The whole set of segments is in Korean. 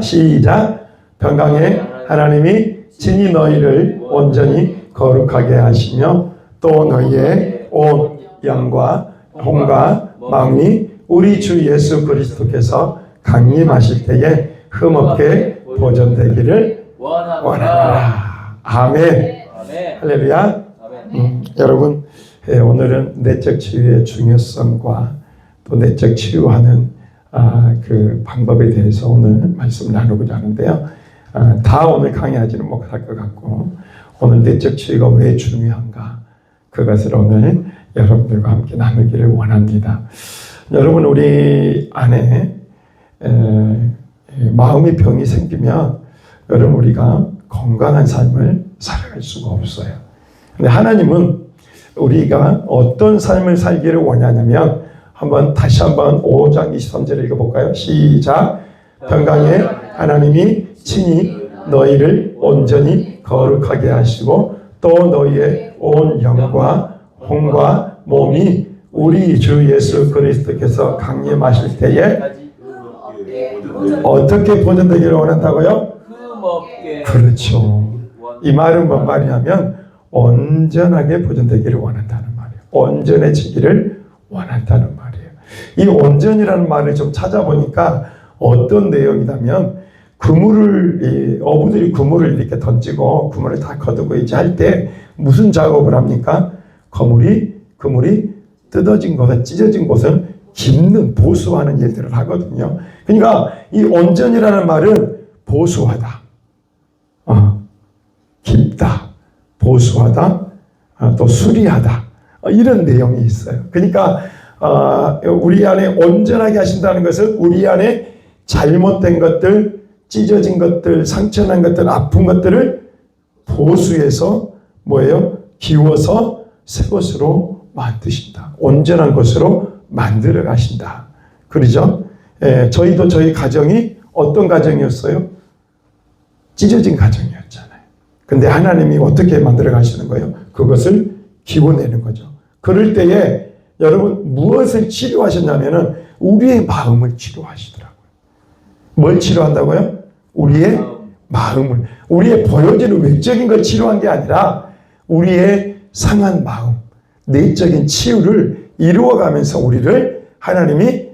시작. 평강의 하나님이 친히 너희를 온전히 거룩하게 하시며 또 너희의 온 영과 혼과 마음이 우리 주 예수 그리스도께서 강림하실 때에 흠없게 보존되기를 원하노라. 아멘. 할렐루야. 여러분, 오늘은 내적 치유의 중요성과 또 내적 치유하는 그 방법에 대해서 오늘 말씀을 나누고자 하는데요. 다 오늘 강의하지는 못할 것 같고, 오늘 내적 치유가 왜 중요한가, 그것을 오늘 여러분들과 함께 나누기를 원합니다. 여러분, 우리 안에 마음의 병이 생기면 여러분 우리가 건강한 삶을 살아갈 수가 없어요. 근데 하나님은 우리가 어떤 삶을 살기를 원하냐면, 다시 한번 5장 23절을 읽어볼까요? 시작. 평강의 하나님이 친히 너희를 온전히 거룩하게 하시고 또 너희의 온 영과 혼과 몸이 우리 주 예수 그리스도께서 강림하실 때에 어떻게 보존되기를 원한다고요? 그렇죠. 이 말은 뭔 말이냐면 온전하게 보존되기를 원한다는 말이에요. 온전해지기를 원한다는 말이에요. 이 온전이라는 말을 좀 찾아보니까 어떤 내용이냐면, 어부들이 그물을 이렇게 던지고 그물을 다 거두고 이제 할 때 무슨 작업을 합니까? 그물이 뜯어진 곳에 찢어진 곳을 깁는, 보수하는 일들을 하거든요. 그러니까 이 온전이라는 말은 보수하다, 깁다, 보수하다, 또 수리하다, 이런 내용이 있어요. 그러니까 우리 안에 온전하게 하신다는 것은 우리 안에 잘못된 것들, 찢어진 것들, 상처난 것들, 아픈 것들을 보수해서 기워서 새 것으로 만드신다. 온전한 것으로 만들어 가신다. 그러죠? 저희도 저희 가정이 어떤 가정이었어요? 찢어진 가정이었잖아요. 근데 하나님이 어떻게 만들어 가시는 거예요? 그것을 기워내는 거죠. 그럴 때에 여러분 무엇을 치료하셨냐면은 우리의 마음을 치료하시더라고요. 뭘 치료한다고요? 우리의 마음을. 우리의 보여지는 외적인 걸 치료한 게 아니라 우리의 상한 마음, 내적인 치유를 이루어가면서 우리를 하나님이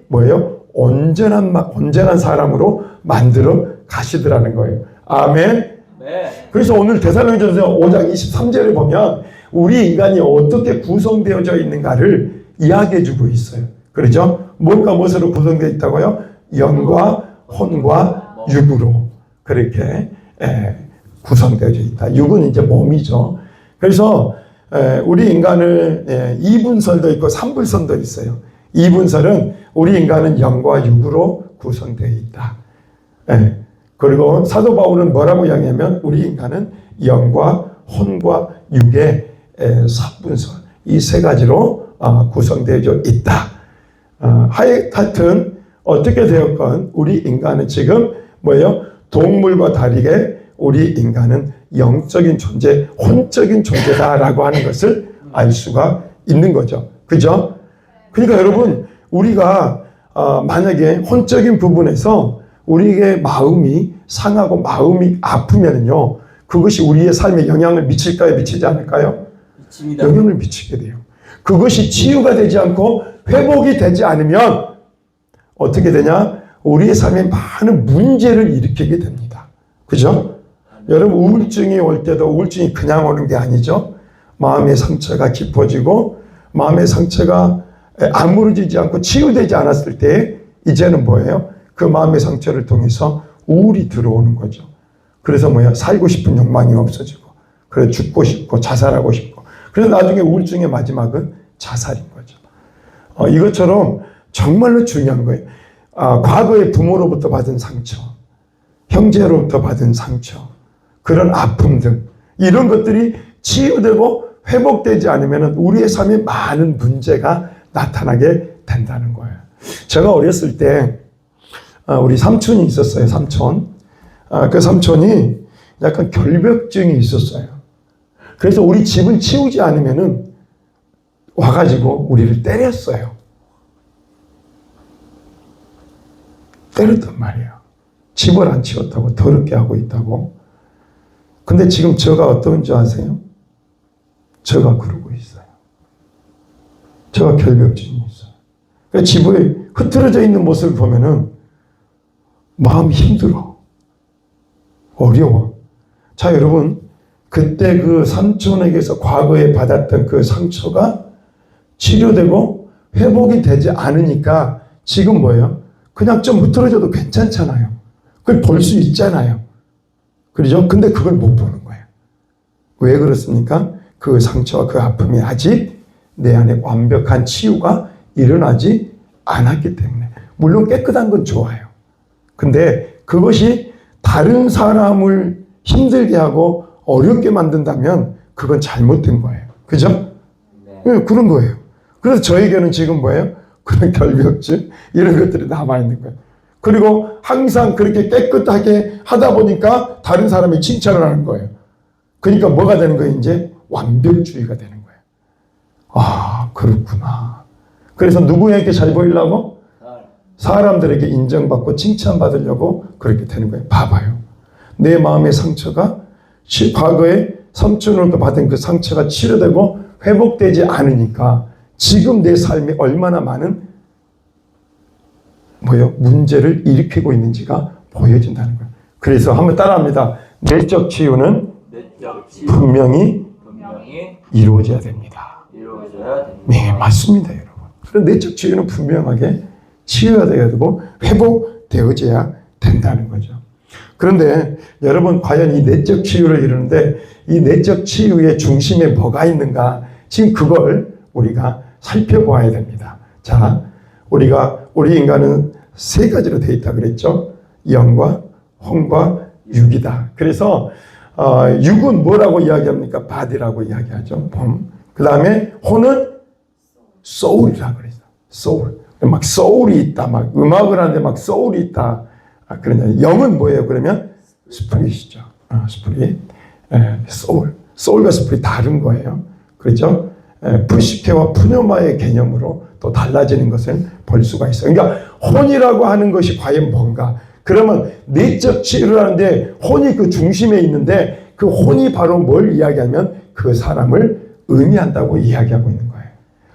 온전한 사람으로 만들어 가시더라는 거예요. 아멘. 네. 그래서 오늘 데살로니가전서 5장 23절을 보면 우리 인간이 어떻게 구성되어져 있는가를 이야기해 주고 있어요. 그렇죠? 뭘까 무엇으로 구성되어 있다고요? 영과 혼과 육으로 그렇게 구성되어져 있다. 육은 이제 몸이죠. 그래서 우리 인간을 2분설도 있고 3분설도 있어요. 2분설은 우리 인간은 영과 육으로 구성되어 있다. 그리고 사도 바울은 뭐라고 이야기하면 우리 인간은 영과 혼과 육의 3분설, 이 세 가지로 구성되어 있다. 하여튼 어떻게 되었건 우리 인간은 지금 동물과 다르게 우리 인간은 영적인 존재, 혼적인 존재다라고 하는 것을 알 수가 있는 거죠. 그죠? 그러니까 여러분, 우리가 만약에 혼적인 부분에서 우리의 마음이 상하고 마음이 아프면요, 그것이 우리의 삶에 영향을 미칠까요? 미치지 않을까요? 미칩니다. 영향을 미치게 돼요. 그것이 치유가 되지 않고 회복이 되지 않으면 어떻게 되냐? 우리의 삶에 많은 문제를 일으키게 됩니다. 그죠? 여러분, 우울증이 올 때도 우울증이 그냥 오는 게 아니죠. 마음의 상처가 깊어지고 마음의 상처가 아무러지지 않고 치유되지 않았을 때 이제는 뭐예요? 그 마음의 상처를 통해서 우울이 들어오는 거죠. 그래서 살고 싶은 욕망이 없어지고, 그래 죽고 싶고 자살하고 싶고, 그래서 나중에 우울증의 마지막은 자살인 거죠. 이것처럼 정말로 중요한 거예요. 과거의 부모로부터 받은 상처, 형제로부터 받은 상처, 그런 아픔 등 이런 것들이 치유되고 회복되지 않으면 우리의 삶에 많은 문제가 나타나게 된다는 거예요. 제가 어렸을 때 우리 삼촌이 있었어요. 삼촌. 그 삼촌이 약간 결벽증이 있었어요. 그래서 우리 집을 치우지 않으면은 와가지고 우리를 때렸어요. 때렸단 말이에요. 집을 안 치웠다고 더럽게 하고 있다고. 근데 지금 저가 어떤 줄 아세요? 저가 그러고 있어요. 저가 결벽증이 있어요. 그러니까 집에 흐트러져 있는 모습을 보면은 마음이 힘들어. 어려워. 자, 여러분, 그때 그 삼촌에게서 과거에 받았던 그 상처가 치료되고 회복이 되지 않으니까 지금 뭐예요? 그냥 좀 흐트러져도 괜찮잖아요. 그걸 볼 수 있잖아요. 그렇죠? 근데 그걸 못 보는 거예요. 왜 그렇습니까? 그 상처와 그 아픔이 아직 내 안에 완벽한 치유가 일어나지 않았기 때문에. 물론 깨끗한 건 좋아요. 근데 그것이 다른 사람을 힘들게 하고 어렵게 만든다면 그건 잘못된 거예요. 그죠? 네. 그런 거예요. 그래서 저에게는 지금 뭐예요? 그런 결벽증 이런 것들이 남아있는 거예요. 그리고 항상 그렇게 깨끗하게 하다 보니까 다른 사람이 칭찬을 하는 거예요. 그러니까 뭐가 되는 거예요? 이제 완벽주의가 되는 거예요. 아, 그렇구나. 그래서 누구에게 잘 보이려고? 사람들에게 인정받고 칭찬받으려고 그렇게 되는 거예요. 봐봐요. 내 마음의 상처가 과거에 삼촌으로부터 받은 그 상처가 치료되고 회복되지 않으니까 지금 내 삶에 얼마나 많은 문제를 일으키고 있는지가 보여진다는 거예요. 그래서 한번 따라합니다. 내적 치유는 분명히 이루어져야 됩니다. 네, 맞습니다, 여러분. 그래서 내적 치유는 분명하게 치유가 되어야 되고 회복되어져야 된다는 거죠. 그런데 여러분, 과연 이 내적 치유를 이루는데 이 내적 치유의 중심에 뭐가 있는가? 지금 그걸 우리가 살펴보아야 됩니다. 자, 우리 인간은 세 가지로 되어 있다 그랬죠. 영과 혼과 육이다. 그래서 육은 뭐라고 이야기합니까? body라고 이야기하죠. 몸. 그 다음에 혼은 soul이라고 그랬어요. soul. 막 soul이 있다. 막 음악을 하는데 막 soul이 있다. 그러냐. 영은 뭐예요? 그러면 스피릿이죠. 스피릿. soul. soul과 스피릿 다른 거예요. 그렇죠? 푸시케와 푸뇨마의 개념으로 또 달라지는 것을 볼 수가 있어요. 그러니까 혼이라고 하는 것이 과연 뭔가? 그러면 내적 치유를 하는데 혼이 그 중심에 있는데 그 혼이 바로 뭘 이야기하면 그 사람을 의미한다고 이야기하고 있는 거예요.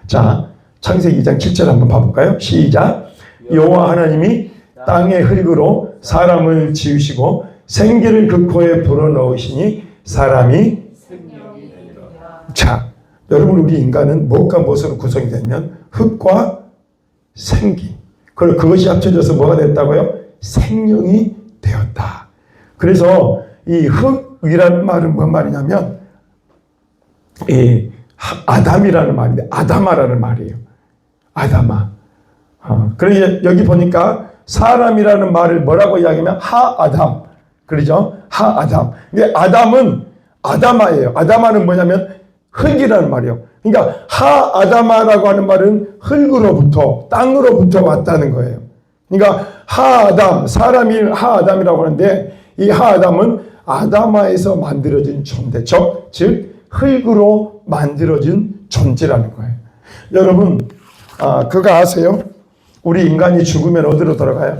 자, 창세기 2장 7절 한번 봐볼까요? 시작. 여호와 하나님이 땅의 흙으로 사람을 지으시고 생기를 그 코에 불어넣으시니 사람이 자, 여러분, 우리 인간은 무엇과 무엇으로 구성이 되면 흙과 생기. 그리고 그것이 합쳐져서 뭐가 됐다고요? 생명이 되었다. 그래서 이 흙이라는 말은 뭔 말이냐면 이 아담이라는 말인데 아담아라는 말이에요. 아담아. 그래서 여기 보니까 사람이라는 말을 뭐라고 이야기하면 하아담. 그러죠? 하아담. 이게 아담은 아담아예요. 아담아는 뭐냐면 흙이라는 말이에요. 그러니까 하아담아라고 하는 말은 흙으로부터 땅으로부터 왔다는 거예요. 그러니까 하아담, 사람이 하아담이라고 하는데 이 하아담은 아담아에서 만들어진 존재, 즉 흙으로 만들어진 존재라는 거예요. 여러분, 그거 아세요? 우리 인간이 죽으면 어디로 돌아가요?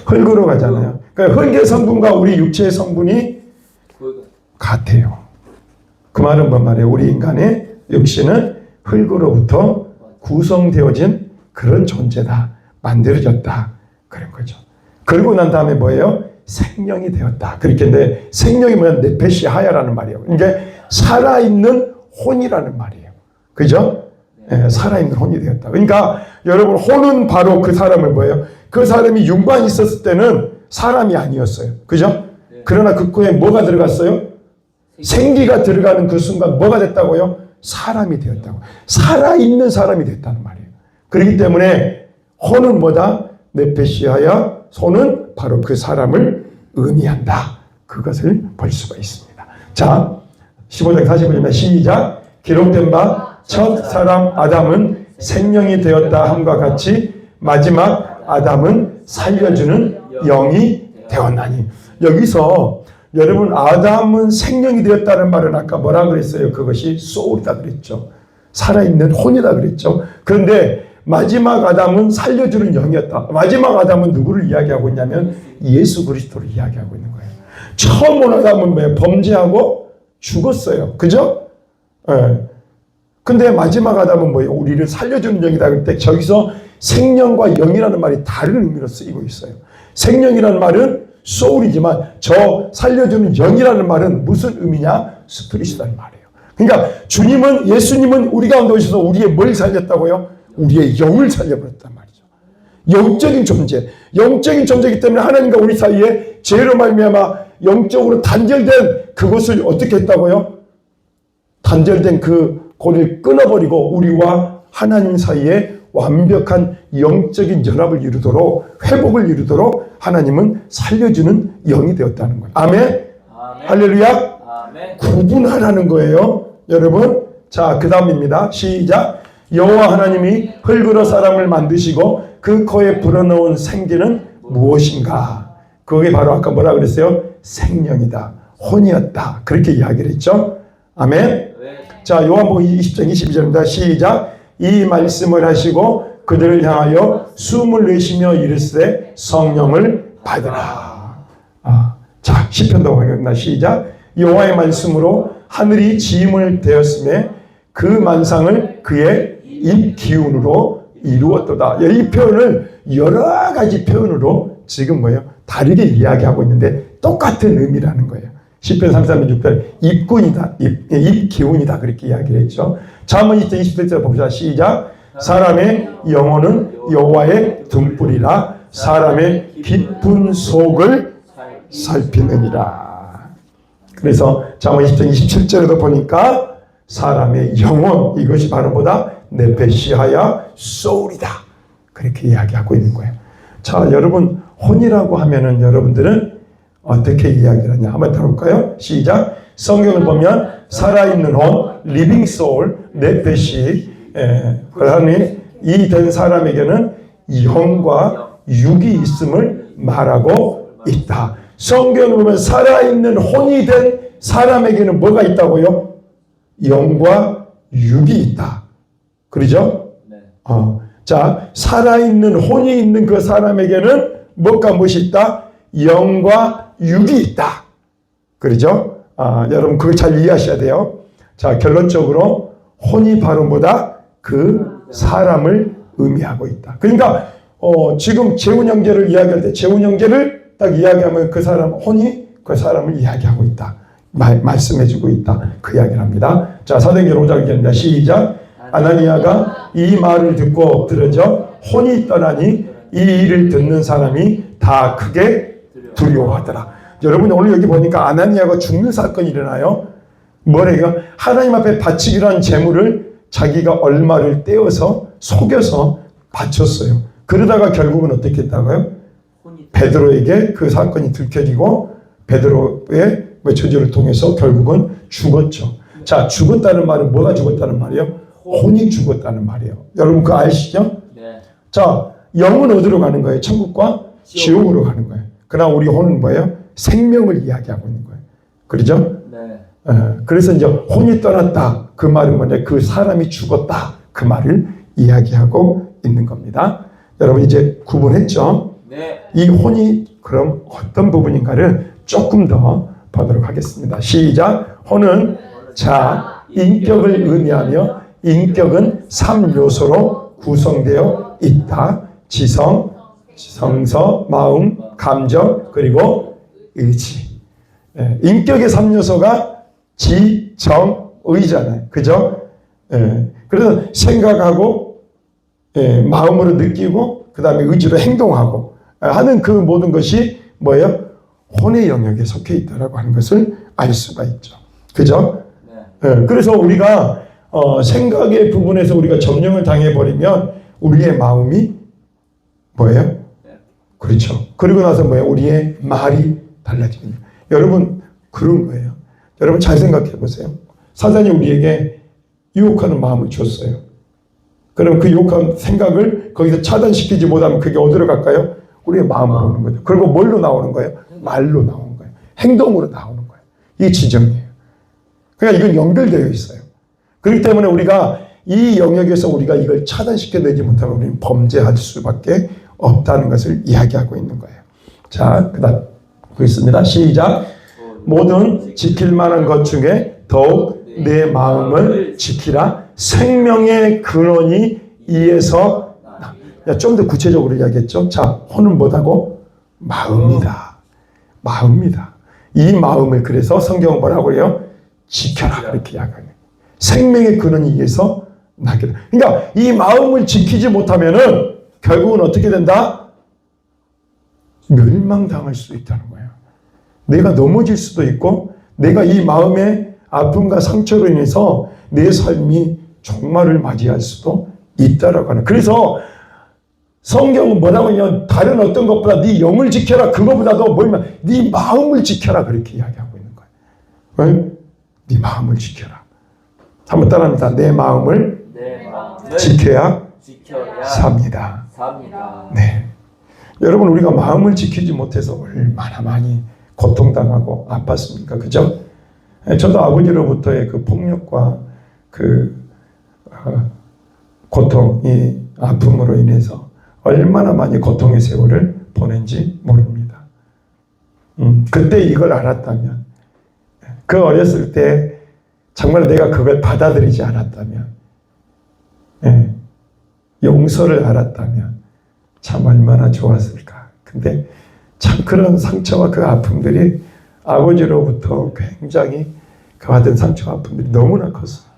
흙으로 가잖아요. 그러니까 흙의 성분과 우리 육체의 성분이 같아요. 그 말은 뭔 말이에요? 우리 인간의 육신은 흙으로부터 구성되어진 그런 존재다. 만들어졌다. 그런 거죠. 그러고 난 다음에 뭐예요? 생명이 되었다. 그렇게 했는데 생명이 뭐냐? 네페시 하야라는 말이에요. 그러니까 살아있는 혼이라는 말이에요. 그죠? 네, 살아있는 혼이 되었다. 그러니까 여러분, 혼은 바로 그 사람을 뭐예요? 그 사람이 육만 있었을 때는 사람이 아니었어요. 그죠? 그러나 그 코에 뭐가 들어갔어요? 생기가 들어가는 그 순간 뭐가 됐다고요? 사람이 되었다고. 살아있는 사람이 됐다는 말이에요. 그렇기 때문에 혼은 뭐다? 네페시아야, 손은 바로 그 사람을 의미한다. 그것을 볼 수가 있습니다. 자, 15장 45절입니다. 시작. 기록된 바 첫 사람 아담은 생명이 되었다 함과 같이 마지막 아담은 살려주는 영이 되었나니. 여기서 여러분, 아담은 생명이 되었다는 말은 아까 뭐라 그랬어요? 그것이 소울이다 그랬죠. 살아있는 혼이다 그랬죠. 그런데 마지막 아담은 살려주는 영이었다. 마지막 아담은 누구를 이야기하고 있냐면 예수 그리스도를 이야기하고 있는 거예요. 처음 온 아담은 왜 범죄하고 죽었어요. 그죠? 예. 근데 마지막 아담은 뭐예요? 우리를 살려주는 영이다. 그때 저기서 생명과 영이라는 말이 다른 의미로 쓰이고 있어요. 생명이라는 말은 소울이지만 저 살려주는 영이라는 말은 무슨 의미냐? 스피릿이라는 말이에요. 그러니까 주님은, 예수님은 우리 가운데 오셔서 우리의 뭘 살렸다고요? 우리의 영을 살려버렸단 말이죠. 영적인 존재, 영적인 존재이기 때문에 하나님과 우리 사이에 죄로 말미암아 영적으로 단절된 그것을 어떻게 했다고요? 단절된 그 고리를 끊어버리고 우리와 하나님 사이에 완벽한 영적인 연합을 이루도록, 회복을 이루도록 하나님은 살려주는 영이 되었다는 거예요. 아멘? 아멘. 할렐루야? 아멘. 구분하라는 거예요. 여러분, 자, 그 다음입니다. 시작. 여호와 하나님이 흙으로 사람을 만드시고 그 코에 불어넣은 생기는 무엇인가? 그게 바로 아까 뭐라 그랬어요? 생명이다. 혼이었다. 그렇게 이야기를 했죠. 아멘. 네. 자, 요한복음 20장 22절입니다. 시작. 이 말씀을 하시고 그들을 향하여 숨을 내쉬며 이르시되 성령을 받으라. 자, 시편도 가겠습니다. 시작. 여호와의 말씀으로 하늘이 지음을 되었음에 그 만상을 그의 입 기운으로 이루었도다. 이 표현을 여러 가지 표현으로 지금 뭐예요? 다르게 이야기하고 있는데 똑같은 의미라는 거예요. 시편 33편 6편 입군이다, 입 기운이다 그렇게 이야기를 했죠. 잠언 2장 21절 봅시다. 시작. 사람의 영혼은 여호와의 등불이라 사람의 깊은 속을 살피느니라. 그래서 잠언 20장 27절에도 보니까 사람의 영혼, 이것이 바로 뭐다? 네페시하야 소울이다. 그렇게 이야기하고 있는 거예요. 자, 여러분, 혼이라고 하면은 여러분들은 어떻게 이야기를 하냐? 한번 들어볼까요? 시작. 성경을 보면 살아있는 혼, 리빙 소울, 네페시, 그러니 이 된 사람에게는 영과 육이 있음을 말하고 있다. 성경을 보면 살아있는 혼이 된 사람에게는 뭐가 있다고요? 영과 육이 있다. 그러죠? 네. 자, 살아있는 혼이 있는 그 사람에게는 뭐가 무엇이 있다? 영과 육이 있다. 그러죠? 여러분 그걸 잘 이해하셔야 돼요. 자, 결론적으로 혼이 바로 뭐다? 그 사람을 의미하고 있다. 그러니까 지금 재혼 형제를 이야기할 때 재혼 형제를 딱 이야기하면 그 사람 혼이 그 사람을 이야기하고 있다. 말씀해주고 있다. 그 이야기를 합니다. 자, 사도행전 5장 1절입니다. 시작. 아나니아가 이 말을 듣고 엎드러져 혼이 떠나니 이 일을 듣는 사람이 다 크게 두려워하더라. 여러분 오늘 여기 보니까 아나니아가 죽는 사건이 일어나요. 뭐래요? 하나님 앞에 바치기로 한 재물을 자기가 얼마를 떼어서 속여서 바쳤어요. 그러다가 결국은 어떻게 했다고요? 베드로에게 그 사건이 들켜지고 베드로의 저주를 통해서 결국은 죽었죠. 자, 죽었다는 말은 뭐가 죽었다는 말이에요? 혼이 죽었다는 말이에요. 여러분 그거 아시죠? 네. 자, 영은 어디로 가는 거예요? 천국과 지옥으로 가는 거예요. 그러나 우리 혼은 뭐예요? 생명을 이야기하고 있는 거예요. 그렇죠? 네. 그래서 이제 혼이 떠났다. 그 말은 뭐냐? 그 사람이 죽었다. 그 말을 이야기하고 있는 겁니다. 여러분 이제 구분했죠? 네. 이 혼이 그럼 어떤 부분인가를 조금 더 보도록 하겠습니다. 시작. 혼은 자, 인격을 의미하며 인격은 3요소로 구성되어 있다. 지성, 성서, 마음, 감정, 그리고 의지. 인격의 3요소가 지, 정, 의잖아요. 그죠? 그래서 생각하고 마음으로 느끼고 그 다음에 의지로 행동하고 하는 그 모든 것이 뭐예요? 혼의 영역에 속해 있다라고 하는 것을 알 수가 있죠. 그죠? 네. 그래서 우리가 생각의 부분에서 우리가 점령을 당해버리면 우리의 마음이 뭐예요? 네. 그렇죠. 그리고 나서 뭐예요? 우리의 말이 달라지는 거예요. 여러분 그런 거예요. 여러분 잘 생각해 보세요. 사단이 우리에게 유혹하는 마음을 줬어요. 그럼 그 유혹한 생각을 거기서 차단시키지 못하면 그게 어디로 갈까요? 우리의 마음으로 오는 거죠. 그리고 뭘로 나오는 거예요? 말로 나오는 거예요. 행동으로 나오는 거예요. 이게 지정이에요. 그러니까 이건 연결되어 있어요. 그렇기 때문에 우리가 이 영역에서 우리가 이걸 차단시켜내지 못하면 우리는 범죄할 수밖에 없다는 것을 이야기하고 있는 거예요. 자, 그 다음 보겠습니다. 시작. 모든 지킬 만한 것 중에 더욱 내 마음을 지키라. 생명의 근원이 이에서 좀 더 구체적으로 이야기했죠. 자, 혼은 뭐다고? 마음이다. 마음이다. 이 마음을 그래서 성경은 뭐라고 해요? 지켜라. 그렇게 이야기해요. 생명의 근원이 이에서 나게 돼. 그러니까 이 마음을 지키지 못하면은 결국은 어떻게 된다? 멸망당할 수 있다는 거예요. 내가 넘어질 수도 있고 내가 이 마음의 아픔과 상처로 인해서 내 삶이 종말을 맞이할 수도 있다라고 하는. 그래서 성경은 뭐라고 하냐면 다른 어떤 것보다 네 영을 지켜라. 그거보다도 뭐냐면 네 마음을 지켜라. 그렇게 이야기하고 있는 거예요. 왜? 네 마음을 지켜라. 한번 따라합니다. 내 마음을 지켜야 삽니다. 네. 여러분 우리가 마음을 지키지 못해서 얼마나 많이 고통당하고 아팠습니까? 그죠? 저도 아버지로부터의 그 폭력과 그 고통이 아픔으로 인해서 얼마나 많이 고통의 세월을 보낸지 모릅니다. 그때 이걸 알았다면, 그 어렸을 때 정말 내가 그걸 받아들이지 않았다면, 용서를 알았다면 참 얼마나 좋았을까. 근데 참 그런 상처와 그 아픔들이 아버지로부터 굉장히 그 받은 상처와 아픔들이 너무나 컸어요.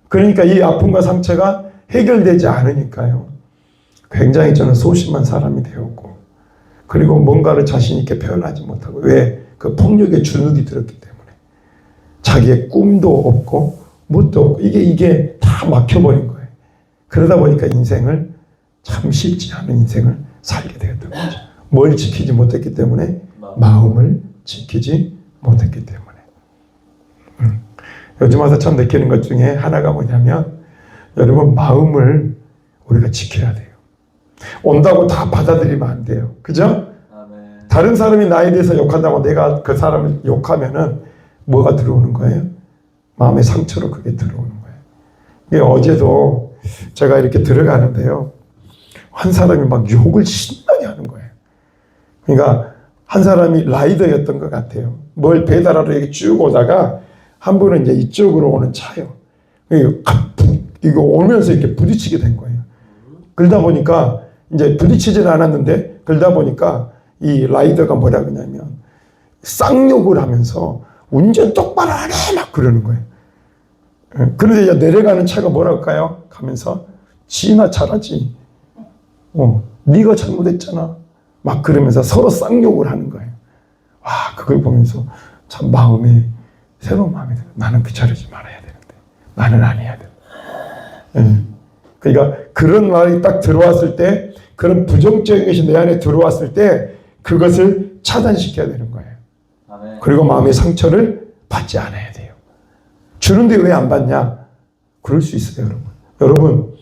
그러니까 이 아픔과 상처가 해결되지 않으니까요. 굉장히 저는 소심한 사람이 되었고, 그리고 뭔가를 자신 있게 표현하지 못하고, 왜? 그 폭력의 주눅이 들었기 때문에. 자기의 꿈도 없고, 뭣도 없고, 이게 다 막혀버린 거예요. 그러다 보니까 인생을 참 쉽지 않은 인생을 살게 되었던 거죠. 뭘 지키지 못했기 때문에? 마음을 지키지 못했기 때문에. 요즘 와서 참 느끼는 것 중에 하나가 뭐냐면, 여러분 마음을 우리가 지켜야 돼요. 온다고 다 받아들이면 안 돼요. 그죠? 아멘. 다른 사람이 나에 대해서 욕한다고 내가 그 사람을 욕하면은 뭐가 들어오는 거예요? 마음의 상처로 그게 들어오는 거예요. 어제도 제가 이렇게 들어가는데요. 한 사람이 막 욕을 신나게 하는 거예요. 그러니까 한 사람이 라이더였던 것 같아요. 뭘 배달하러 이렇게 쭉 오다가 한 분은 이제 이쪽으로 오는 차요. 이거 오면서 이렇게 부딪히게 된 거예요. 그러다 보니까 이제 부딪히지는 않았는데 그러다 보니까 이 라이더가 뭐라 그러냐면 쌍욕을 하면서 운전 똑바로 안 해! 막 그러는 거예요. 그런데 이제 내려가는 차가 뭐라 할까요? 가면서 지나 잘하지. 네가 잘못했잖아. 막 그러면서 서로 쌍욕을 하는 거예요. 와, 그걸 보면서 참 마음에 새로운 마음이 들어요. 나는 그 자리지 말아야 되는데. 나는 안 해야 돼. 그러니까 그런 말이 딱 들어왔을 때, 그런 부정적인 것이 내 안에 들어왔을 때 그것을 차단시켜야 되는 거예요. 아멘. 그리고 마음의 상처를 받지 않아야 돼요. 주는데 왜 안 받냐? 그럴 수 있어요, 여러분.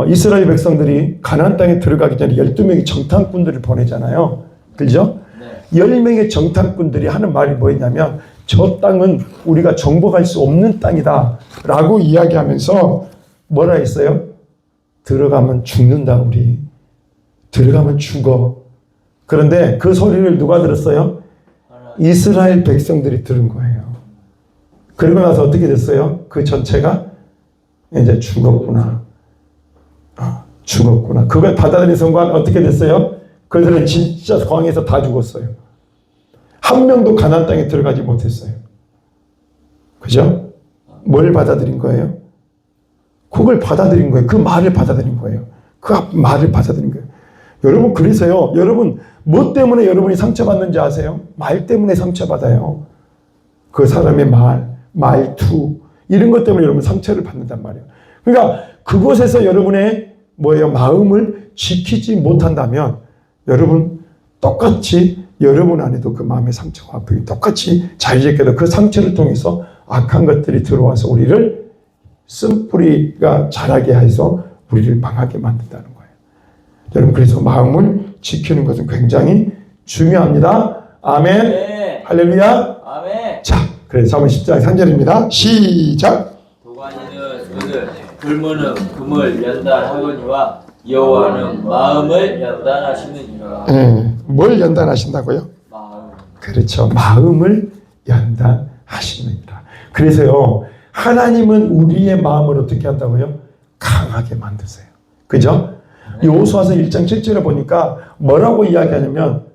이스라엘 백성들이 가나안 땅에 들어가기 전에 12명의 정탐꾼들을 보내잖아요. 그죠? 네. 10명의 정탐꾼들이 하는 말이 뭐였냐면 저 땅은 우리가 정복할 수 없는 땅이다 라고 이야기하면서 뭐라 했어요? 들어가면 죽는다, 우리. 들어가면 죽어. 그런데 그 소리를 누가 들었어요? 이스라엘 백성들이 들은 거예요. 그리고 나서 어떻게 됐어요? 그 전체가 이제 죽었구나. 죽었구나. 그걸 받아들인 순간 어떻게 됐어요? 그들은 진짜 광야에서 다 죽었어요. 한 명도 가나안 땅에 들어가지 못했어요. 그죠? 뭘 받아들인 거예요? 그걸 받아들인 거예요. 그 말을 받아들인 거예요. 그 말을 받아들인 거예요. 여러분, 그래서요. 여러분, 뭐 때문에 여러분이 상처받는지 아세요? 말 때문에 상처받아요. 그 사람의 말투, 이런 것 때문에 여러분 상처를 받는단 말이에요. 그러니까 그곳에서 여러분의 마음을 지키지 못한다면 여러분 똑같이 여러분 안에도 그 마음의 상처와 아픔이 똑같이 자리 잡게 그 상처를 통해서 악한 것들이 들어와서 우리를 쓴뿌리가 자라게 해서 우리를 망하게 만든다는 거예요. 여러분, 그래서 마음을 지키는 것은 굉장히 중요합니다. 아멘. 네. 할렐루야. 아멘. 자, 그래서 한번 10장 3절입니다. 시작. 도관이는 그들 불문은 금을 연단하거니와 여호와는 마음을 연단하시느니라. 뭘 연단하신다고요? 마음. 그렇죠. 마음을 연단하십니다. 그래서요, 하나님은 우리의 마음을 어떻게 한다고요? 강하게 만드세요. 그죠? 여호수아서 1장 7절에 보니까 뭐라고 이야기하냐면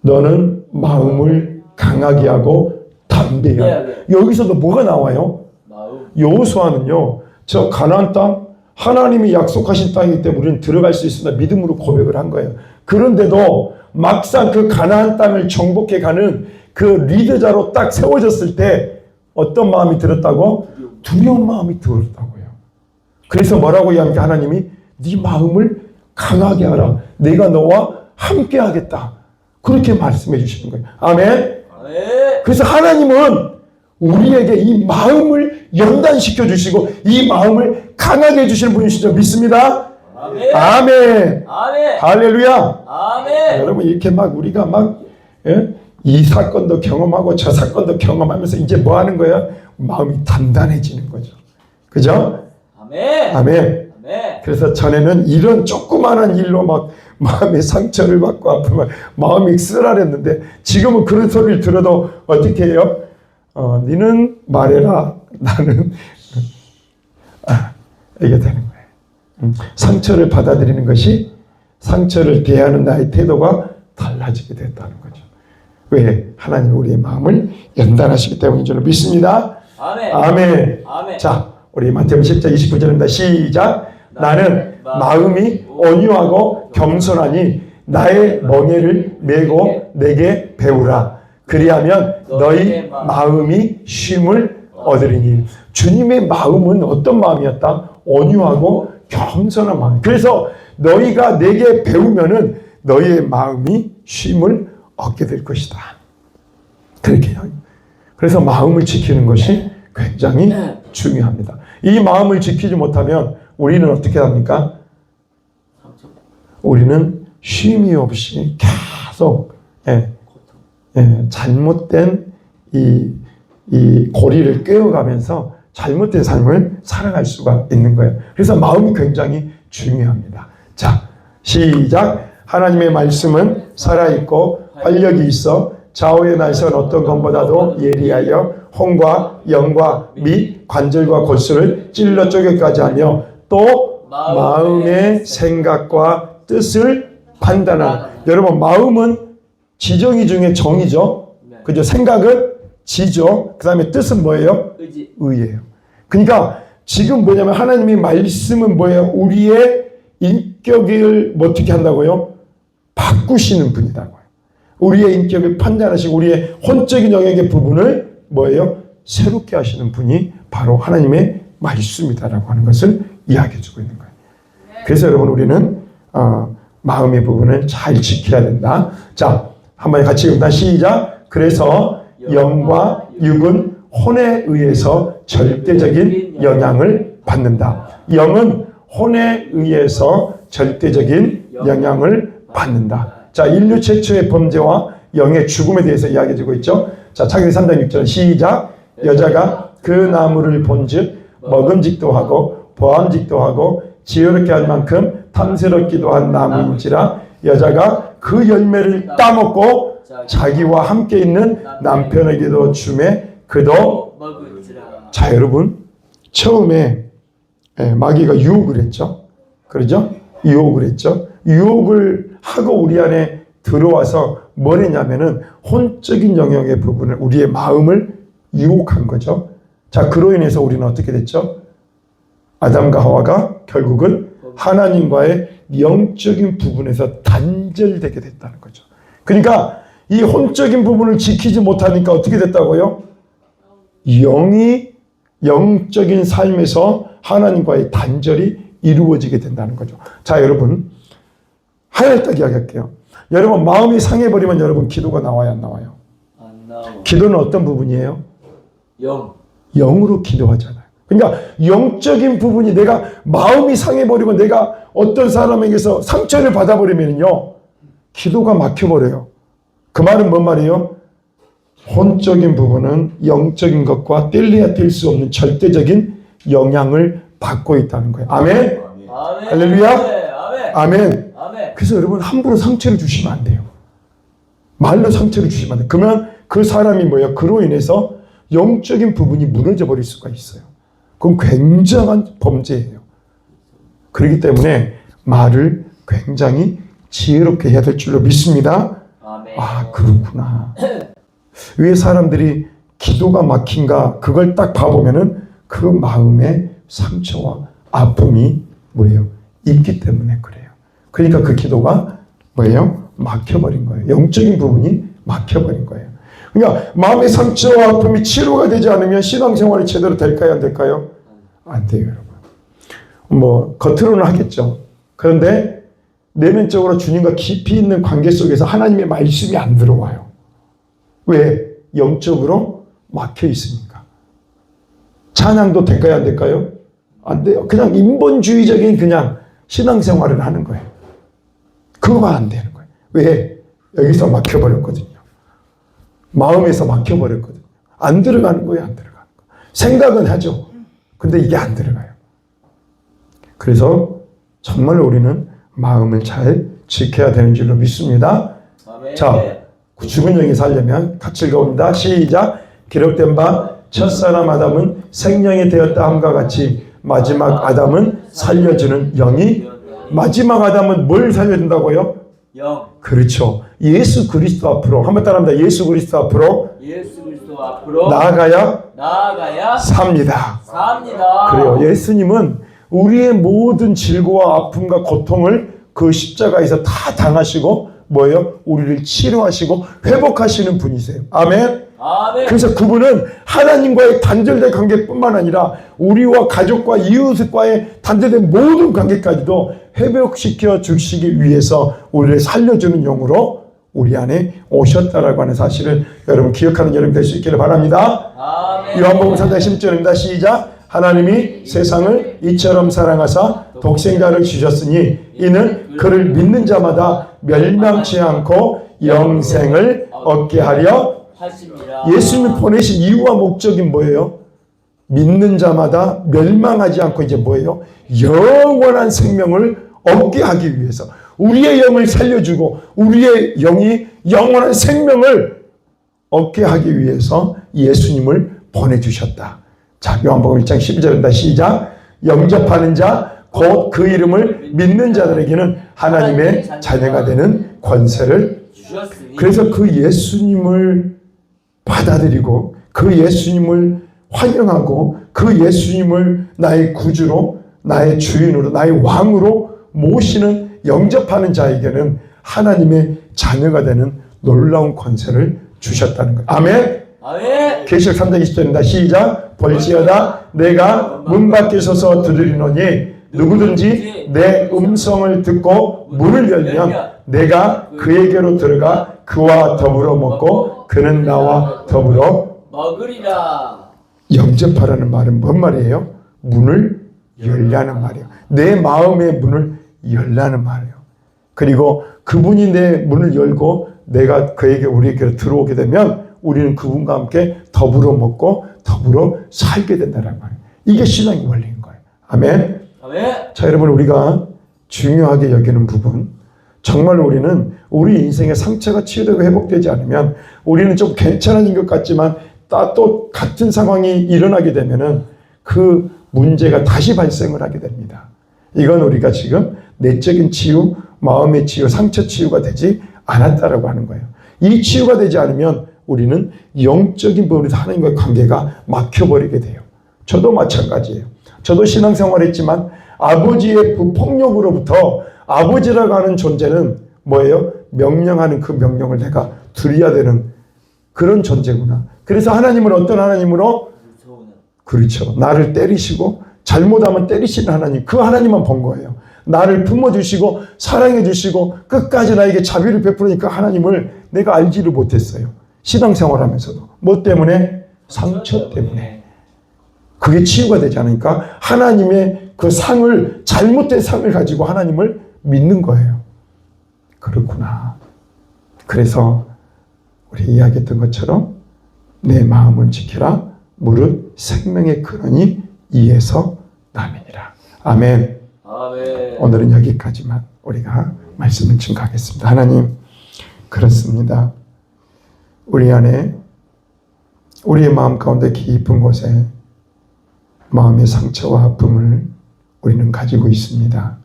너는 마음을 강하게 하고 담대히 하라. 여기서도 뭐가 나와요? 여호수아는요, 저 가나안 땅, 하나님이 약속하신 땅이기 때문에 우리는 들어갈 수 있으나 믿음으로 고백을 한 거예요. 그런데도 막상 그 가나안 땅을 정복해 가는 그 리더자로 딱 세워졌을 때 어떤 마음이 들었다고? 두려운 마음이 들었다고요. 그래서 뭐라고 이야기합니까? 하나님이 네 마음을 강하게 하라. 내가 너와 함께 하겠다. 그렇게 말씀해 주시는 거예요. 아멘. 그래서 하나님은 우리에게 이 마음을 연단시켜 주시고 이 마음을 강하게 해주시는 분이시죠. 믿습니다. 아멘. 아멘. 아멘. 할렐루야. 아멘. 여러분 이렇게 막 우리가 막 이 사건도 경험하고 저 사건도 경험하면서 이제 뭐 하는 거야? 마음이 단단해지는 거죠. 그죠? 아멘. 아멘. 아멘. 그래서 전에는 이런 조그마한 일로 막 마음의 상처를 받고 아프면 마음이 쓰라렸는데 지금은 그런 소리를 들어도 어떻게 해요? 니는 말해라. 나는 이게 되는 거예요. 상처를 받아들이는 것이 상처를 대하는 나의 태도가 달라지게 됐다는 거죠. 왜? 하나님 우리의 마음을 연단하시기 때문인 줄 믿습니다. 아멘. 아멘. 아멘. 자, 우리 마태복음 10장 29절입니다. 시작. 나는 마음이 온유하고 겸손하니 나의 멍에를 메고 내게 배우라. 그리하면 너희 마음이 쉼을 얻으리니. 주님의 마음은 어떤 마음이었다? 온유하고 겸손한 마음. 그래서 너희가 내게 배우면은 너희의 마음이 쉼을 얻게 될 것이다. 그렇게요. 그래서 마음을 지키는 것이 굉장히 중요합니다. 이 마음을 지키지 못하면 우리는 어떻게 합니까? 우리는 쉼이 없이 계속 잘못된 이 고리를 꿰어가면서 잘못된 삶을 살아갈 수가 있는 거예요. 그래서 마음이 굉장히 중요합니다. 자, 시작. 하나님의 말씀은 살아있고 활력이 있어 좌우의 날선 어떤 것보다도 예리하여 혼과 영과 및 관절과 골수를 찔러 쪼개까지 하며 또 마음의 생각과 뜻을 판단하는. 여러분 마음은 지정의 중에 정이죠. 그죠? 생각은 지죠. 그 다음에 뜻은 뭐예요? 의예요. 그러니까 지금 뭐냐면 하나님의 말씀은 뭐예요? 우리의 인격을 어떻게 한다고요? 바꾸시는 분이라고요. 우리의 인격을 판단하시고 우리의 혼적인 영역의 부분을 뭐예요? 새롭게 하시는 분이 바로 하나님의 말씀이다라고 하는 것을 이야기해 주고 있는 거예요. 그래서 여러분 우리는 마음의 부분을 잘 지켜야 된다. 자, 한번 같이 읽다 시작. 그래서 영과 육은 혼에 의해서 절대적인 영향을 받는다. 영은 혼에 의해서 절대적인 영향을 받는다. 자, 인류 최초의 범죄와 영의 죽음에 대해서 이야기해주고 있죠. 자, 창세기 3장 6절 시작. 여자가 그 나무를 본즉 먹음직도 하고 보암직도 하고 지혜롭게 할 만큼 탐스럽기도 한 나무인지라 여자가 그 열매를 따먹고 자기와 함께 있는 남편에게도 주매 그도 먹을지라. 자, 여러분 처음에 마귀가 유혹을 했죠. 그러죠? 유혹을 했죠. 유혹을 하고 우리 안에 들어와서 뭘 했냐면은 혼적인 영역의 부분을 우리의 마음을 유혹한 거죠. 자, 그로 인해서 우리는 어떻게 됐죠? 아담과 하와가 결국은 하나님과의 영적인 부분에서 단절되게 됐다는 거죠. 그러니까 이 혼적인 부분을 지키지 못하니까 어떻게 됐다고요? 영이 영적인 삶에서 하나님과의 단절이 이루어지게 된다는 거죠. 자, 여러분 하나 딱 이야기할게요. 여러분 마음이 상해버리면 여러분 기도가 나와요, 안 나와요? 안 나와. 기도는 어떤 부분이에요? 영. 영으로 기도하잖아요. 그러니까 영적인 부분이 내가 마음이 상해버리고 내가 어떤 사람에게서 상처를 받아버리면요 기도가 막혀버려요. 그 말은 뭔 말이에요? 혼적인 부분은 영적인 것과 뗄래야 뗄 수 없는 절대적인 영향을 받고 있다는 거예요. 아멘. 아멘. 할렐루야. 아멘. 아멘. 아멘. 그래서 여러분 함부로 상처를 주시면 안 돼요. 말로 상처를 주시면 안 돼요. 그러면 그 사람이 뭐예요? 그로 인해서 영적인 부분이 무너져 버릴 수가 있어요. 그건 굉장한 범죄예요. 그렇기 때문에 말을 굉장히 지혜롭게 해야 될 줄로 믿습니다. 아멘. 아, 그렇구나. 왜 사람들이 기도가 막힌가? 그걸 딱 봐보면은 그 마음에 상처와 아픔이 뭐예요? 있기 때문에 그래요. 그러니까 그 기도가 뭐예요? 막혀버린 거예요. 영적인 부분이 막혀버린 거예요. 그러니까 마음의 상처와 아픔이 치료가 되지 않으면 신앙생활이 제대로 될까요? 안 될까요? 안 돼요, 여러분. 뭐 겉으로는 하겠죠. 그런데 내면적으로 주님과 깊이 있는 관계 속에서 하나님의 말씀이 안 들어와요. 왜? 영적으로 막혀 있으니까. 찬양도 될까요? 안 될까요? 안 돼요. 그냥 인본주의적인 그냥 신앙생활을 하는 거예요. 그거가 안 되는 거예요. 왜? 여기서 막혀버렸거든요. 마음에서 막혀버렸거든요. 안 들어가는 거예요. 안 들어가는 거. 생각은 하죠. 근데 이게 안 들어가요. 그래서 정말 우리는 마음을 잘 지켜야 되는 줄로 믿습니다. 아멘. 자, 죽은 영이 살려면 같이 읽어봅니다. 시작. 기록된 바 첫사람 아담은 생명이 되었다 함과 같이 마지막 아담은 살려주는 영이, 마지막 아담은 뭘 살려준다고요? 영. 그렇죠. 예수 그리스도 앞으로, 한번 따라합니다. 예수 그리스도 앞으로 예수 그리스도 앞으로 나아가야 삽니다. 삽니다. 그래요. 예수님은 우리의 모든 질고와 아픔과 고통을 그 십자가에서 다 당하시고 뭐예요? 우리를 치료하시고 회복하시는 분이세요. 아멘. 아멘. 그래서 그분은 하나님과의 단절된 관계뿐만 아니라 우리와 가족과 이웃과의 단절된 모든 관계까지도 회복시켜 주시기 위해서 우리를 살려주는 영으로 우리 안에 오셨다라고 하는 사실을 여러분 기억하는 여러분 될 수 있기를 바랍니다. 아멘. 요한복음 4장 10절입니다. 시작. 하나님이 세상을 이처럼 사랑하사 독생자를 주셨으니 이는 그를 믿는 자마다 멸망치 않고 영생을 얻게 하려 하십니다. 예수님이 보내신 이유와 목적이 뭐예요? 믿는 자마다 멸망하지 않고 이제 뭐예요? 영원한 생명을 얻게 하기 위해서 우리의 영을 살려주고 우리의 영이 영원한 생명을 얻게 하기 위해서 예수님을 보내주셨다. 자, 요한복음 1장 12절입니다. 시작. 영접하는 자 곧 그 이름을 믿는 자들에게는 하나님의 자녀가 되는 권세를 주셨으니 그래서 그 예수님을 받아들이고 그 예수님을 환영하고 그 예수님을 나의 구주로 나의 주인으로 나의 왕으로 모시는 영접하는 자에게는 하나님의 자녀가 되는 놀라운 권세를 주셨다는 거예요. 아멘. 아멘. 계시록 3장 20절입니다. 시작. 볼지어다 내가 문 밖에 서서 두드리노니 누구든지 내 음성을 듣고 문을 열면 내가 그에게로 들어가 그와 더불어 먹고 그는 나와 더불어 먹으리라. 영접하라는 말은 뭔 말이에요? 문을 열라는 말이에요. 내 마음의 문을 열라는 말이에요. 그리고 그분이 내 문을 열고 내가 그에게 우리에게 들어오게 되면 우리는 그분과 함께 더불어 먹고 더불어 살게 된다는 말이에요. 이게 신앙의 원리인 거예요. 아멘. 아멘. 자, 여러분 우리가 중요하게 여기는 부분 정말 우리는 우리 인생의 상처가 치유되고 회복되지 않으면 우리는 좀 괜찮아진 것 같지만 또 같은 상황이 일어나게 되면은 그 문제가 다시 발생을 하게 됩니다. 이건 우리가 지금 내적인 치유, 마음의 치유, 상처 치유가 되지 않았다라고 하는 거예요. 이 치유가 되지 않으면 우리는 영적인 부분에서 하나님과의 관계가 막혀버리게 돼요. 저도 마찬가지예요. 저도 신앙생활 했지만 아버지의 그 폭력으로부터 아버지라고 하는 존재는 뭐예요? 명령하는 그 명령을 내가 드려야 되는 그런 존재구나. 그래서 하나님은 어떤 하나님으로? 그렇죠. 나를 때리시고 잘못하면 때리시는 하나님. 그 하나님만 본 거예요. 나를 품어주시고 사랑해주시고 끝까지 나에게 자비를 베푸니까 하나님을 내가 알지를 못했어요. 신앙생활하면서도. 뭐 때문에? 상처 때문에. 그게 치유가 되지 않으니까 하나님의 그 상을 잘못된 상을 가지고 하나님을 믿는 거예요. 그렇구나. 그래서 우리 이야기했던 것처럼 내 마음을 지키라. 무릇 생명의 근원이 이에서 남이니라. 아멘. 아멘. 오늘은 여기까지만 우리가 말씀을 증거하겠습니다. 하나님, 그렇습니다. 우리 안에 우리의 마음 가운데 깊은 곳에 마음의 상처와 아픔을 우리는 가지고 있습니다.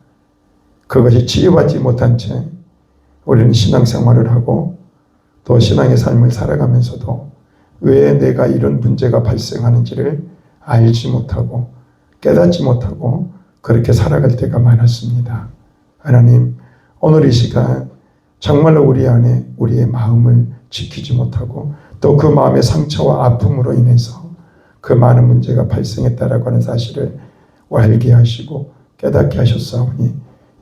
그것이 치유받지 못한 채 우리는 신앙생활을 하고 또 신앙의 삶을 살아가면서도 왜 내가 이런 문제가 발생하는지를 알지 못하고 깨닫지 못하고 그렇게 살아갈 때가 많았습니다. 하나님, 오늘 이 시간 정말로 우리 안에 우리의 마음을 지키지 못하고 또 그 마음의 상처와 아픔으로 인해서 그 많은 문제가 발생했다라고 하는 사실을 알게 하시고 깨닫게 하셨사오니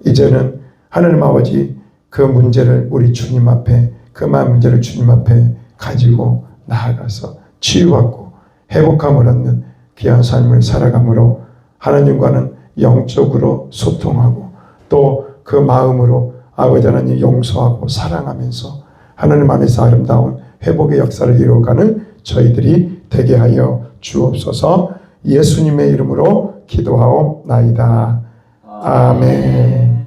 이제는 하나님 아버지 그 문제를 우리 주님 앞에 그 많은 문제를 주님 앞에 가지고 나아가서 치유받고 회복함을 얻는 귀한 삶을 살아감으로 하나님과는 영적으로 소통하고 또 그 마음으로 아버지 하나님 용서하고 사랑하면서 하나님 안에서 아름다운 회복의 역사를 이루어가는 저희들이 되게 하여 주옵소서. 예수님의 이름으로 기도하옵나이다. 아멘.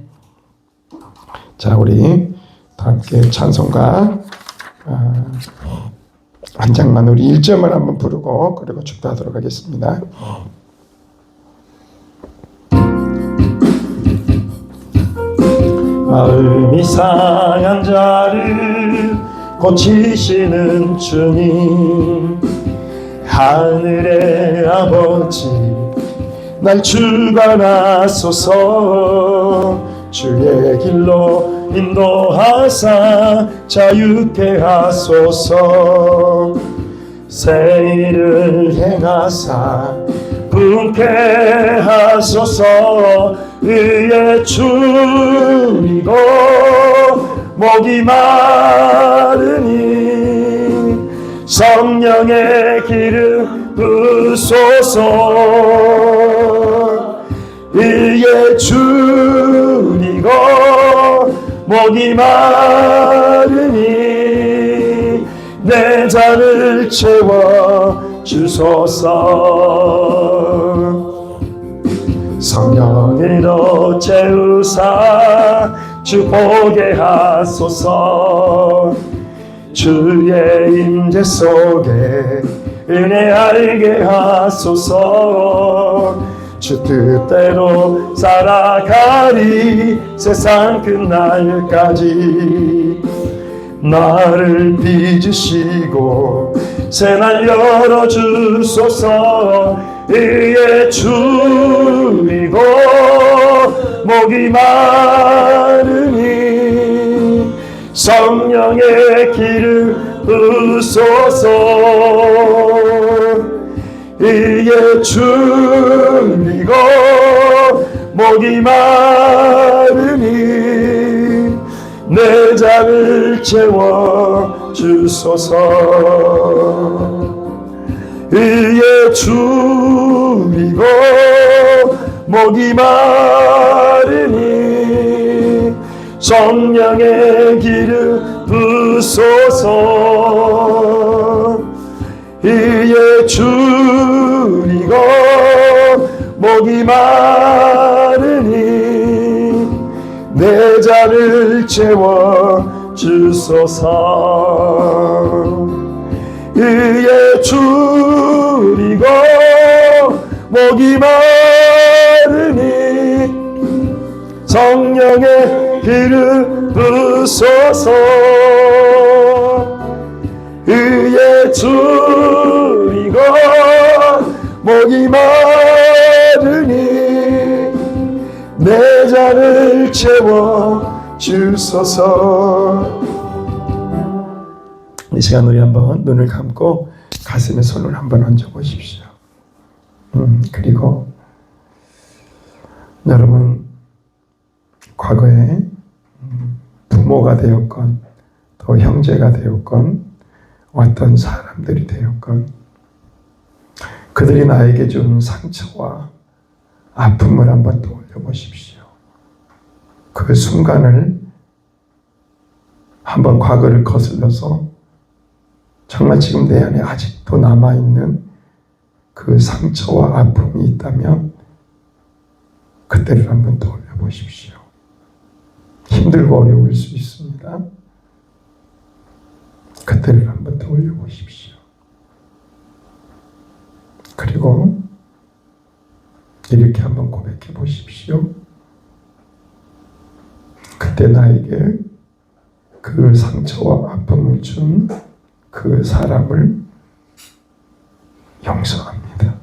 자, 우리 다 함께 찬송가 한 장만 우리 1점을 한번 부르고 그리고 축도하도록 하겠습니다. 마음이 상한 자를 고치시는 주님, 하늘의 아버지 날 주관하소서. 주의 길로 인도하사 자유케 하소서. 새 일을 행하사 분케 하소서. 의에 줄이고 목이 마르니 성령의 기름 부소서. 의에 줄이고 목이 마르니 내 잔을 채워 주소서. 성령으로 채우사 주 보게 하소서. 주의 임재 속에 은혜 알게 하소서. 주 뜻대로 살아가리 세상 끝날까지. 나를 빚으시고 새날 열어주소서. 의에 줄이고 목이 마르니 성령의 기름 부소서. 의에 줄이고 목이 마르니 내 잔을 채워 주소서. 의에 줄이고 목이 마르니 성령의 기름 부소서. 의에 줄이고 목이 마르니 내 잔을 채워 주소서. 의에 줄이고 목이 마르니 성령의 기름 부소서. 의에 줄이고 목이 마르니 내 잔을 채워 주소서. 이 시간 우리 한번 눈을 감고 가슴에 손을 한번 얹어 보십시오. 그리고 여러분 과거에 부모가 되었건 또 형제가 되었건 어떤 사람들이 되었건 그들이 나에게 준 상처와 아픔을 한번 떠올려 보십시오. 그 순간을 한번 과거를 거슬러서 정말 지금 내 안에 아직도 남아있는 그 상처와 아픔이 있다면 그때를 한번 떠올려 보십시오. 힘들고 어려울 수 있습니다. 그때를 한번 떠올려 보십시오. 그리고 이렇게 한번 고백해 보십시오. 그때 나에게 그 상처와 아픔을 준 그 사람을 용서합니다.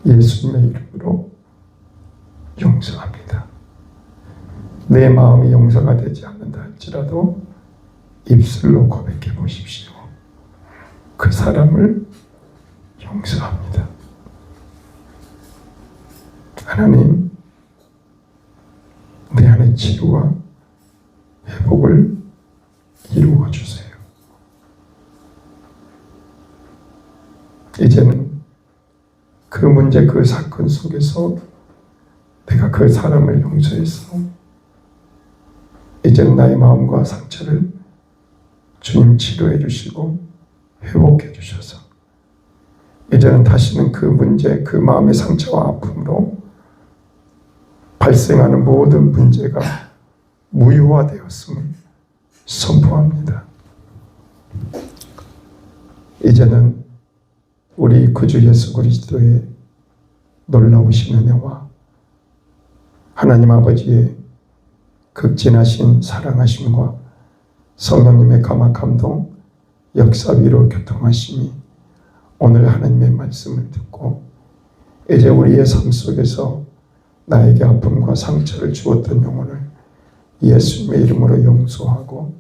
예수님의 이름으로 용서합니다. 내 마음이 용서가 되지 않는다 할지라도 입술로 고백해 보십시오. 그 사람을 용서합니다. 하나님, 내 안에 치유와 회복을 이루어 주세요. 이제는 그 문제, 그 사건 속에서 내가 그 사람을 용서해서 이제는 나의 마음과 상처를 주님 치료해 주시고 회복해 주셔서 이제는 다시는 그 문제, 그 마음의 상처와 아픔으로 발생하는 모든 문제가 무효화되었음을 선포합니다. 이제는 우리 구주 예수 그리스도의 놀라우신 은혜와 하나님 아버지의 극진하신 사랑하심과 성령님의 감화 감동 역사 위로 교통하심이 오늘 하나님의 말씀을 듣고 이제 우리의 삶 속에서 나에게 아픔과 상처를 주었던 영혼을 예수님의 이름으로 용서하고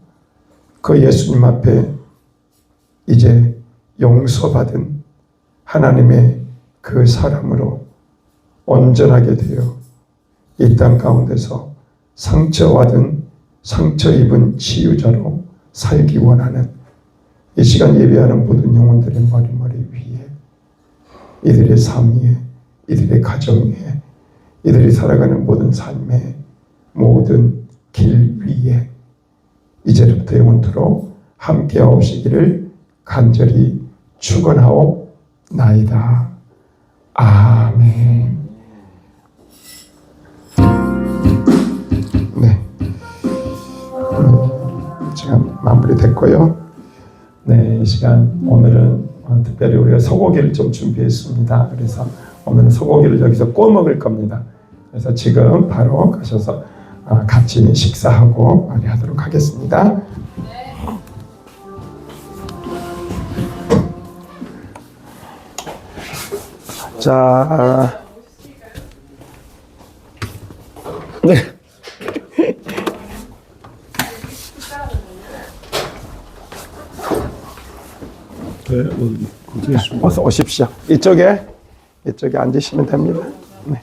그 예수님 앞에 이제 용서받은 하나님의 그 사람으로 온전하게 되어 이 땅 가운데서 상처받은 상처 입은 치유자로 살기 원하는 이 시간 예배하는 모든 영혼들의 머리 위에 이들의 삶 위에 이들의 가정 위에 이들이 살아가는 모든 삶의 모든 길 위에 이제부터 영원토록 함께하옵시기를 간절히 축원하옵나이다. 아멘. 네, 시간 마무리됐고요. 네, 이 시간 오늘은 특별히 우리가 소고기를 좀 준비했습니다. 그래서 오늘은 소고기를 여기서 구워 먹을 겁니다. 그래서 지금 바로 가셔서 같이 식사하고 마무리하도록 하겠습니다. 자, 네. 어서 오십시오. 이쪽에 앉으시면 됩니다. 네.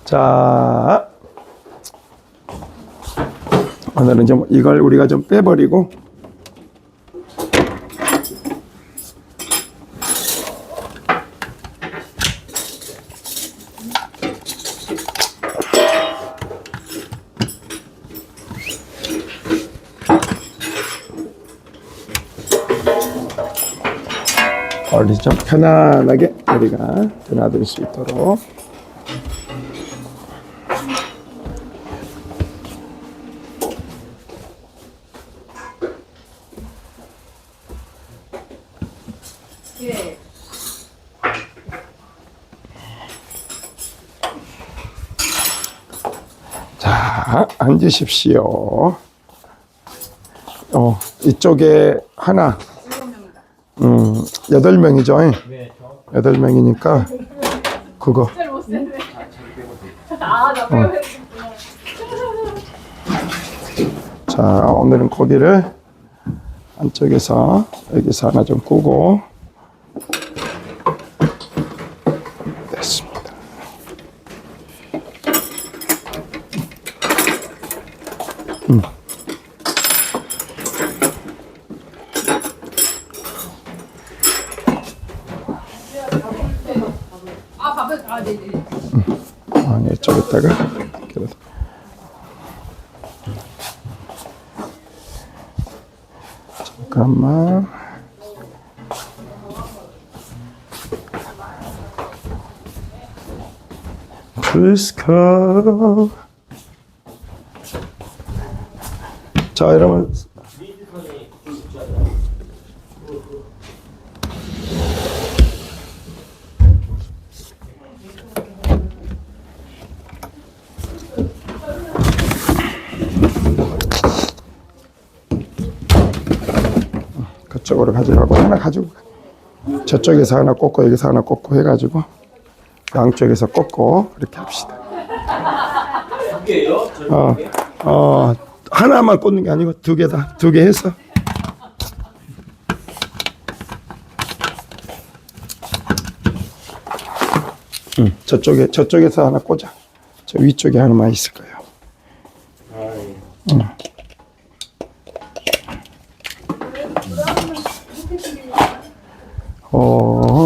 자, 오늘은 좀 이걸 우리가 좀 빼버리고 우리 좀 편안하게 우리가 드나들 수 있도록 자, 앉으십시오. 이쪽에 하나 8명이죠. 8명이니까 그거 자, 오늘은 고기를 안쪽에서 여기서 하나 좀 구고 됐습니다. 네, 이쪽에다가 잠깐만. Jesus come. 자, 여러분. 그쪽으로 가져가고 하나 가지고 가. 저쪽에서 하나 꽂고 여기서 하나 꽂고 해가지고 양쪽에서 꽂고 이렇게 합시다. 두 개요? 하나만 꽂는 게 아니고 두 개다. 두 개 해서. 저쪽에서 하나 꽂아. 저 위쪽에 하나만 있을 거예요. 어.